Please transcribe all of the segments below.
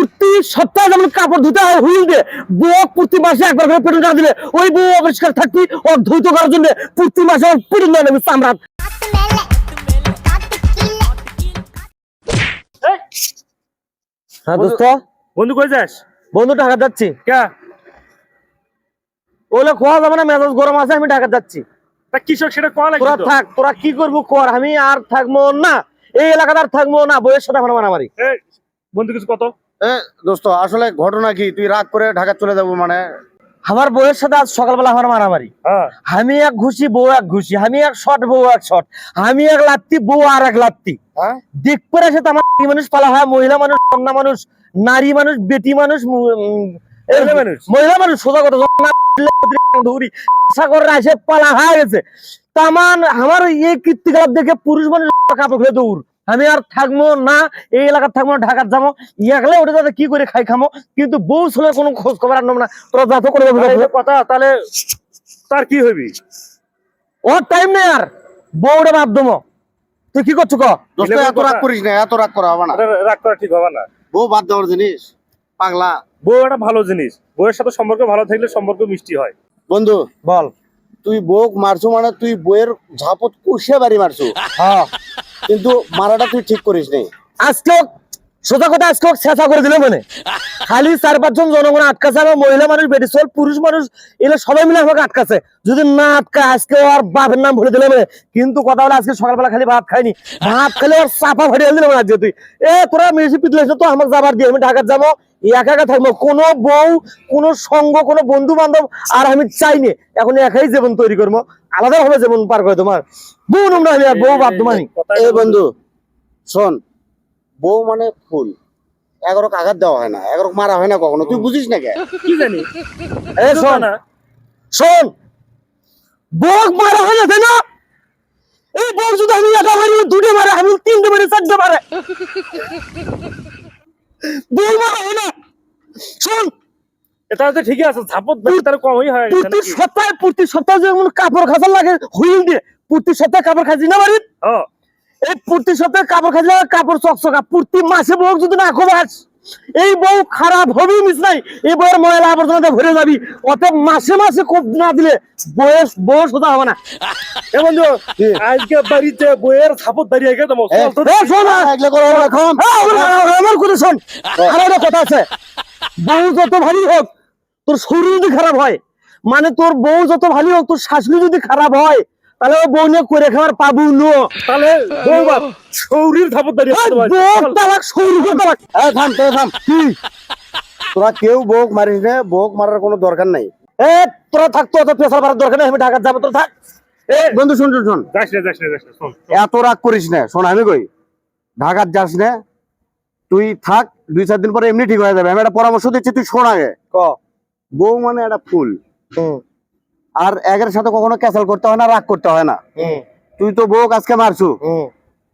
প্রতি সপ্তাহে যেমন কাপড় ধুতে হয় হুইল দিয়ে, বউ প্রতি মাসে একবার করে পেট্রোল না দিলে ওই বউ অপরিষ্কার থাকবি। ওর ধৌত করার জন্য প্রতি মাসে পেট্রোল না নেবে চামড়া। হ্যাঁ দোস্ত। বন্ধু কই যাস? বন্ধু ঢাকা যাচ্ছি। কে? ওগুলো খোয়া যাবে না, মেজাজ গরম আছে, আমি ঢাকা যাচ্ছি। তা কৃষক সেটা কল তোরা থাক, তোরা কি করবো কর, আমি আর থাকবো না এই এলাকাতে, আর থাকবো না। বইয়ের সাথে আমার মারামারি। বন্ধু কিছু কত? দোস্ত আসলে ঘটনা কি, তুই রাগ করে ঢাকা চলে যাবো মানে? আমার বউয়ের সাথে আজ সকালবেলা আমার মারামারি। আমি এক ঘুষি বউ এক ঘুষি, আমি এক শট বউ এক শট, আমি এক লাত্তি বউ আর এক লাত্তি। দেখ করে সে আমার মানুষ পালা হয়, মহিলা মানুষ, কন্যা মানুষ, নারী মানুষ, বেটি মানুষ, মহিলা মানুষ, সোজা কথা ধরি সাগর এসে পালা হয়ে গেছে। তামান আমার এই কীর্তিকলাপ দেখে পুরুষ মানুষ কাপড় খুলে দৌড়। আমি আর থাকবো না এই এলাকার, থাকবো না, ঢাকার যাবো। ইয়াকলে ওটা যাতে কি করে খাই খামো, কিন্তু বউ ছেলে কোনো খোঁজ খবর আর নেব না। তোরা যত করে কথা, তাহলে তার কি হবি? ওর টাইম নেই আর, বউটা বাদ দেবো। তুই কি করছো? দোস্ত এত রাগ করিস না, এত রাগ করা হবে না। রাগ করা ঠিক হবে না। বউ বাদ দেওয়ার জিনিস পাগলা। বউ একটা ভালো জিনিস, বউয়ের সাথে সম্পর্ক ভালো থাকলে সম্পর্ক মিষ্টি হয়। বন্ধু বল। তুই বউ মারছো মানে তুই বউয়ের ঝাপট কুশে বাড়ি মারছো, কিন্তু মারাটা তুই ঠিক করিস নাই। আজকে সোজা কথা, আজকে শেষা করে দিলে মানে খালি 4-5 জন জনগণ আটকাছে, আমার মহিলা মানুষ, বেটি ছেলে, পুরুষ মানুষ, এগুলো সবাই মিলে আমাকে আটকাছে। যদি না আটকা আজকে আর বাপের নাম ভুলে দিলে মানে। কিন্তু কথা হলো আজকে সকালবেলা খালি ভাত খাইনি, ভাত খেলে আর চাপা ফাটিয়ে দিলে মানে। আজকে তুই তোরা মেশি পিতলে তো আমাকে যাবার দিয়ে আমি ঢাকা যাবো, একা একা থাকবো, কোনো বউ, কোনো সঙ্গ, কোনো বন্ধু বান্ধব আর আমি চাইনি। এখন একাই জীবন তৈরি করবো, আলাদা ভাবে জীবন পার করে তোমার। বউ নোংরা হলে আর বউ বাদ তোমার। এই বন্ধু শোন, বউ মানে ফুল, এগারোকে আঘাত দেওয়া হয় না, এগারোকে মারা হয় না কখনো, তুই বুঝিস না কে? কি জানি শোন শোন, বউ মারা হয় না, তাই না? এই বউ যদি আমি একা মারি, দুটো মারে, আমি 3টে মারি, 4টে মারে, বউ মারা হয় না। শোন, এটা তো ঠিকই আছে, ঝাপট তার কমই হয়ে গেছে। প্রতি সপ্তাহে যেমন কাপড় খাঁচার লাগে হুইল দিয়ে, প্রতি সপ্তাহে কাপড় খাঁচি না বাড়ির। এই প্রতি সপ্তাহে কাপড় খাঁচলে কাপড় চকচকা, প্রতি মাসে বউ যদি না খোবাস, এই বউ খারাপ হবেই মিস নাই। এই বউয়ের ময়লা আবর্জনাতে ভরে যাবি। অতএব মাসে মাসে কোপ না দিলে বউ সোজা হবে না। এ বন্ধু আজকে বাড়িতে বইয়ের ঝাপট দাঁড়িয়ে গেছে। আমার কথা শোন, আর একটা কথা আছে, বউ যত ভারী হোক তোর শরীর যদি খারাপ হয়, মানে তোর বউ যত ভালো হোক তোর শাশুড়ি যদি খারাপ হয়, তাহলে ও বউ নিয়ে করে খাবার পাবো না। তাহলে বউ বাপ শরীর ঝাপট দাঁড়িয়ে তোরা কেউ বউক মারিস না, বউক মারার কোনো দরকার নাই। তোরা থাকতো, অত পেশাল মারার দরকার নেই, আমি ঢাকা যাবো, তোরা থাক। বন্ধু শুন শুন, এত রাগ করিস না। শোন আমি কই, ঢাকার যাস না, তুই থাক, 2-4 দিন পরে এমনি ঠিক হয়ে যাবে। আমি একটা পরামর্শ দিচ্ছি, তুই শোন আগে। বউ মানে একটা ফুল, আর একের সাথে কখনো ক্যাসাল করতে হয় না, রাগ করতে হয় না। তুই তো বউক আজকে মারছু,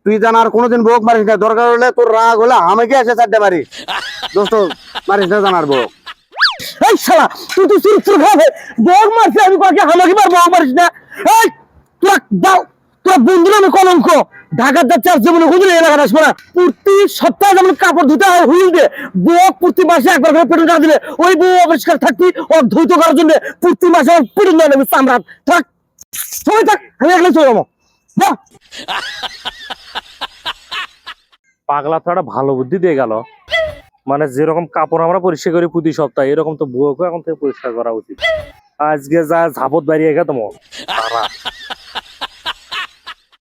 তুই জান আর কোনোদিন বউক মারিস না। দরকার হলে তোর রাগ হলে আমাকে এসে 4টে মারি, দোস্ত মারিস না জানার বউ। এই শালা তুই তো চুরিত্র খাবে, বউ মারছিস, আমি কাকে আমাকে মার, বউ মারিস না। এই তোরা দাও, তোরা বন্ধু আমি কলঙ্ক, ঢাকার যাচ্ছে আর জীবনে হুজুর এলাকার আসবো না। প্রতি সপ্তাহে যেমন কাপড় ধুতে হয় হুইল দিয়ে, বউ প্রতি মাসে একবার করে পেট্রোল না দিলে ওই বউ অপরিষ্কার থাকবি। ওর ধৌত করার জন্য প্রতি মাসে পেট্রোল না নেবে চামড়া। থাক, সবাই থাক, আমি একলাই চলে যাবো। পাগলা তো একটা ভালো বুদ্ধি দিয়ে গেল। মানে যেরকম কাপড় আমরা পরিষ্কার করি প্রতি সপ্তাহে, এরকম তো বউকে এখন থেকে পরিষ্কার করা উচিত। আজকে যা ঝাপট বাড়িয়ে গেছে তোমার।